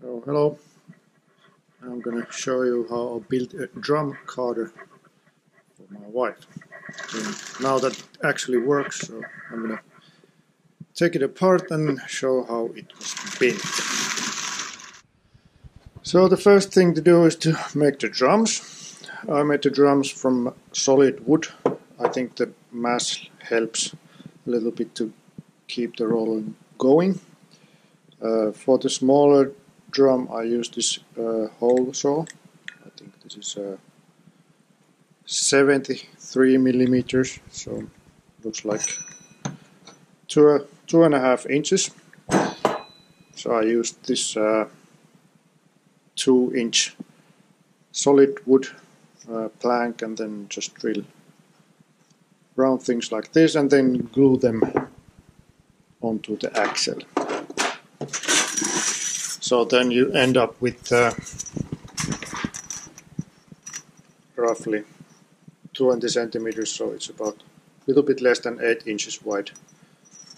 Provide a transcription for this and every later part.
So hello, I'm gonna show you how I built a Drumcarder for my wife. And now that actually works, so I'm gonna take it apart and show how it was built. So the first thing to do is to make the drums. I made the drums from solid wood. I think the mass helps a little bit to keep the roll going. For the smaller drum I use this hole saw. I think this is 73 millimeters, so looks like 2.5 inches. So I used this 2-inch solid wood plank and then just drill round things like this and then glue them onto the axle. So then you end up with roughly 20 centimeters, so it's about a little bit less than 8 inches wide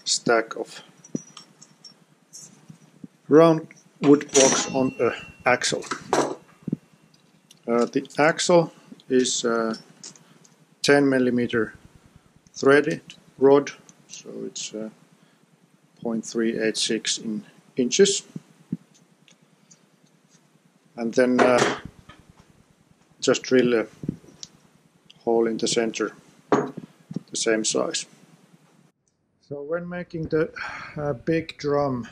stack of round wood blocks on an axle. The axle is 10 millimeter threaded rod, so it's 0.386 inches. And then just drill a hole in the center, the same size. So when making the big drum,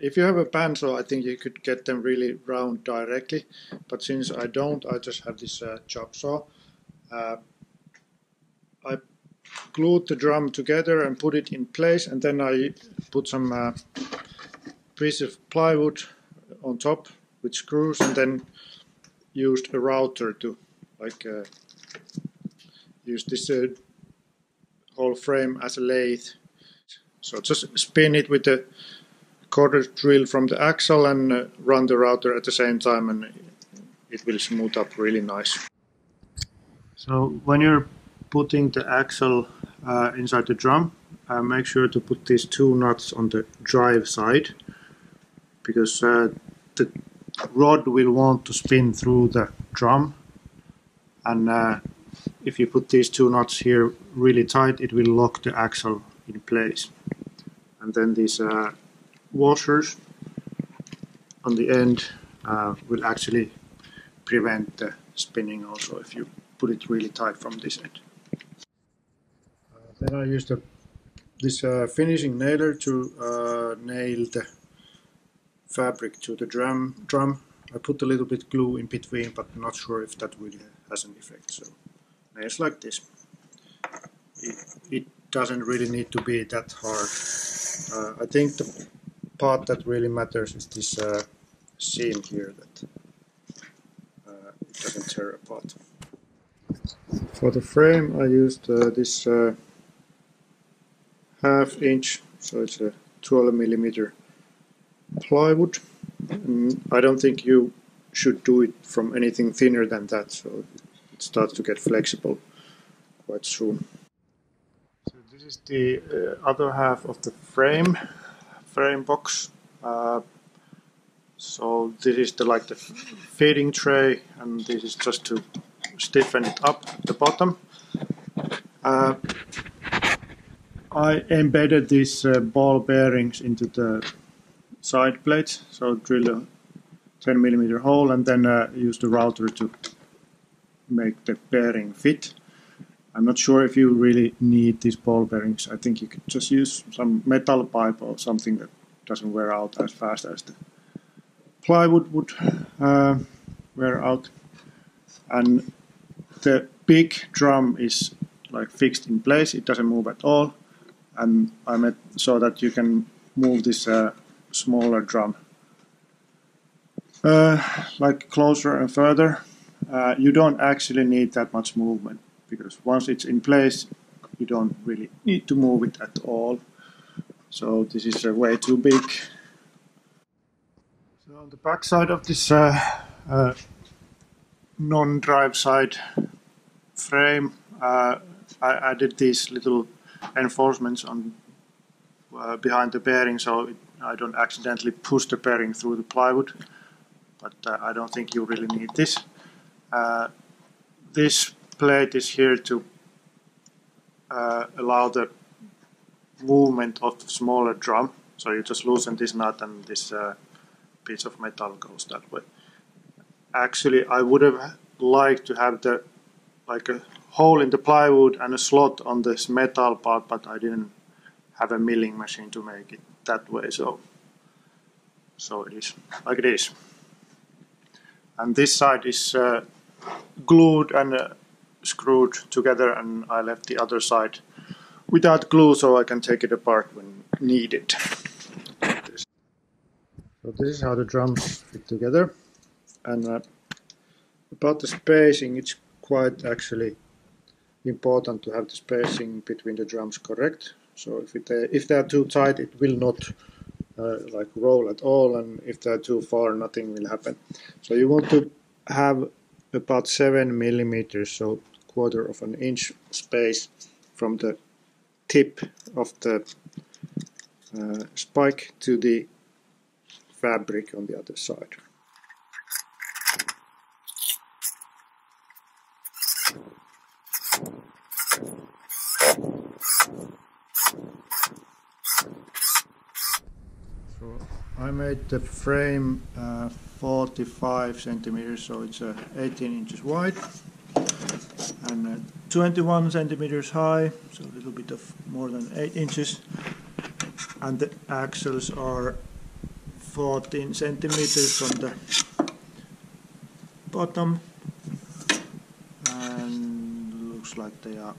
if you have a bandsaw, I think you could get them really round directly, but since I don't, I just have this chop saw. I glued the drum together and put it in place, and then I put some piece of plywood on top with screws, and then used a router to use this whole frame as a lathe. So just spin it with the quarter drill from the axle and run the router at the same time, and it will smooth up really nice. So when you're putting the axle inside the drum, make sure to put these 2 nuts on the drive side, because the rod will want to spin through the drum, and if you put these 2 nuts here really tight, it will lock the axle in place. And then these washers on the end will actually prevent the spinning also if you put it really tight from this end. Then I used this finishing nailer to nail the fabric to the drum. I put a little bit glue in between, but I'm not sure if that really has an effect. So nails like this. It doesn't really need to be that hard. I think the part that really matters is this seam here, that it doesn't tear apart. For the frame I used this 1/2 inch, so it's a 12 millimeter plywood. I don't think you should do it from anything thinner than that, so it starts to get flexible quite soon. So this is the other half of the frame box. So this is the feeding tray, and this is just to stiffen it up at the bottom. I embedded these ball bearings into the side plates, so drill a 10 millimeter hole and then use the router to make the bearing fit. I'm not sure if you really need these ball bearings. I think you could just use some metal pipe or something that doesn't wear out as fast as the plywood would wear out. And the big drum is fixed in place, it doesn't move at all, and I made so that you can move this smaller drum closer and further. You don't actually need that much movement, because once it's in place you don't really need to move it at all. So this is way too big. So on the back side of this non-drive side frame, I added these little enforcements on behind the bearing, so I don't accidentally push the bearing through the plywood, but I don't think you really need this. This plate is here to allow the movement of the smaller drum. So you just loosen this nut and this piece of metal goes that way. Actually, I would have liked to have a hole in the plywood and a slot on this metal part, but I didn't have a milling machine to make it that way, so it is like it is. And this side is glued and screwed together, and I left the other side without glue so I can take it apart when needed. So this is how the drums fit together, and about the spacing, it's quite actually important to have the spacing between the drums correct. So if they are too tight, it will not like roll at all, and if they are too far, nothing will happen. So you want to have about 7 millimeters, so quarter of an inch space from the tip of the spike to the fabric on the other side. So I made the frame 45 centimeters, so it's 18 inches wide and 21 centimeters high, so a little bit of more than 8 inches, and the axles are 14 centimeters on the bottom, and looks like they are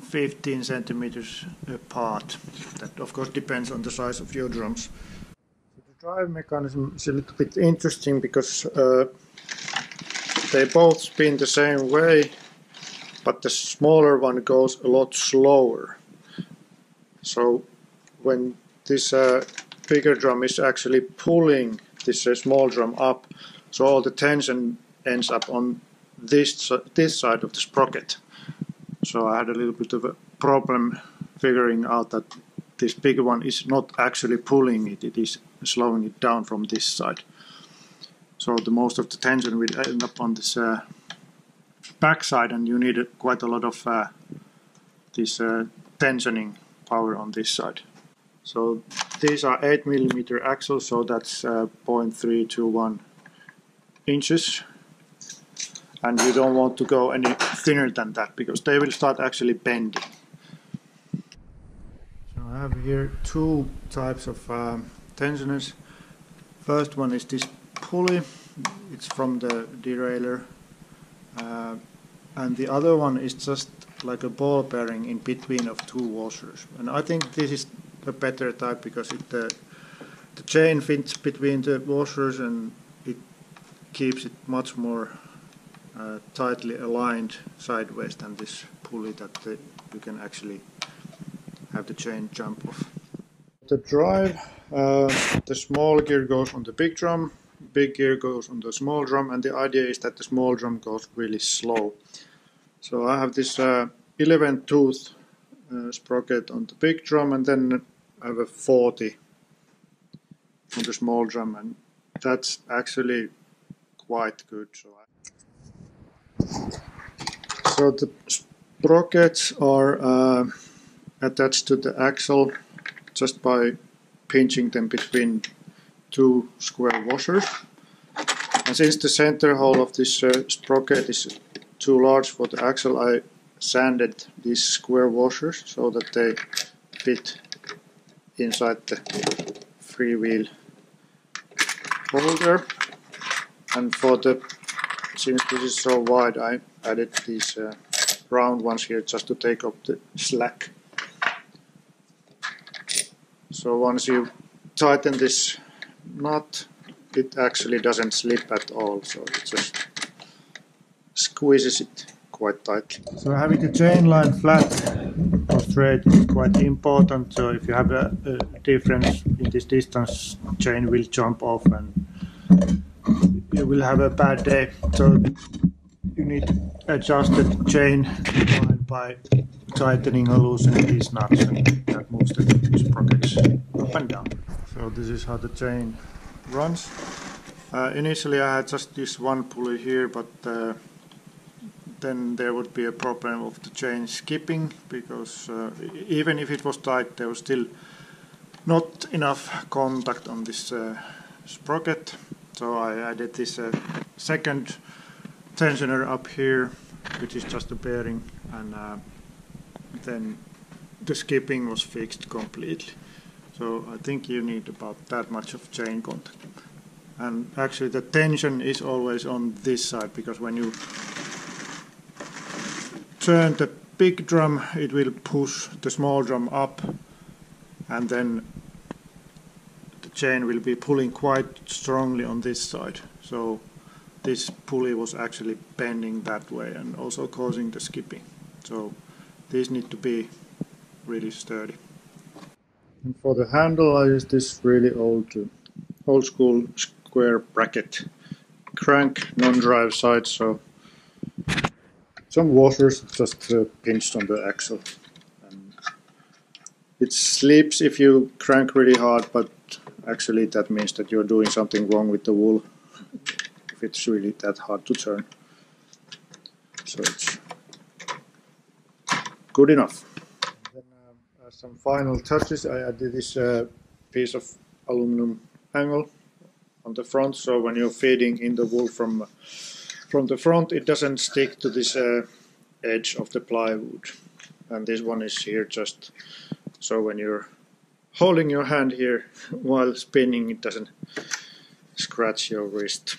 15 centimeters apart. That of course depends on the size of your drums. The drive mechanism is a little bit interesting because they both spin the same way, but the smaller one goes a lot slower. So when this bigger drum is actually pulling this small drum up, so all the tension ends up on this side of the sprocket. So I had a little bit of a problem figuring out that this bigger one is not actually pulling it, it is slowing it down from this side. So the most of the tension will end up on this back side, and you need quite a lot of this tensioning power on this side. So these are 8 millimeter axles, so that's 0.321 inches. And you don't want to go any thinner than that because they will start actually bending. So I have here two types of tensioners. First one is this pulley, it's from the derailleur, and the other one is just like a ball bearing in between of two washers. And I think this is a better type because the chain fits between the washers and it keeps it much more tightly aligned sideways than this pulley that you can actually have the chain jump off. The drive, the small gear goes on the big drum, big gear goes on the small drum, and the idea is that the small drum goes really slow. So I have this 11 tooth sprocket on the big drum, and then I have a 40 on the small drum, and that's actually quite good. So the sprockets are attached to the axle just by pinching them between two square washers. And since the center hole of this sprocket is too large for the axle, I sanded these square washers so that they fit inside the freewheel holder. And since this is so wide, I added these round ones here just to take up the slack. So once you tighten this nut, it actually doesn't slip at all, so it just squeezes it quite tightly. So having the chain line flat or straight is quite important. So if you have a difference in this distance, chain will jump off and you will have a bad day. So you need to adjust the chain line by tightening or loosening these nuts, and that moves the sprockets up and down. So So this is how the chain runs. Initially I had just this one pulley here, but then there would be a problem of the chain skipping, because even if it was tight, there was still not enough contact on this sprocket. So I did this second tensioner up here, which is just a bearing, and then the skipping was fixed completely. So I think you need about that much of chain contact. And actually the tension is always on this side, because when you turn the big drum, it will push the small drum up, and then the chain will be pulling quite strongly on this side. So this pulley was actually bending that way and also causing the skipping. So these need to be really sturdy. And for the handle I use this really old school square bracket crank, non-drive side, so some washers just pinched on the axle. And it slips if you crank really hard, but actually that means that you're doing something wrong with the wool if it's really that hard to turn. So it's good enough. Then as some final touches, I added this piece of aluminum angle on the front, so when you're feeding in the wool from the front, it doesn't stick to this edge of the plywood. And this one is here just so when you're holding your hand here while spinning, it doesn't scratch your wrist.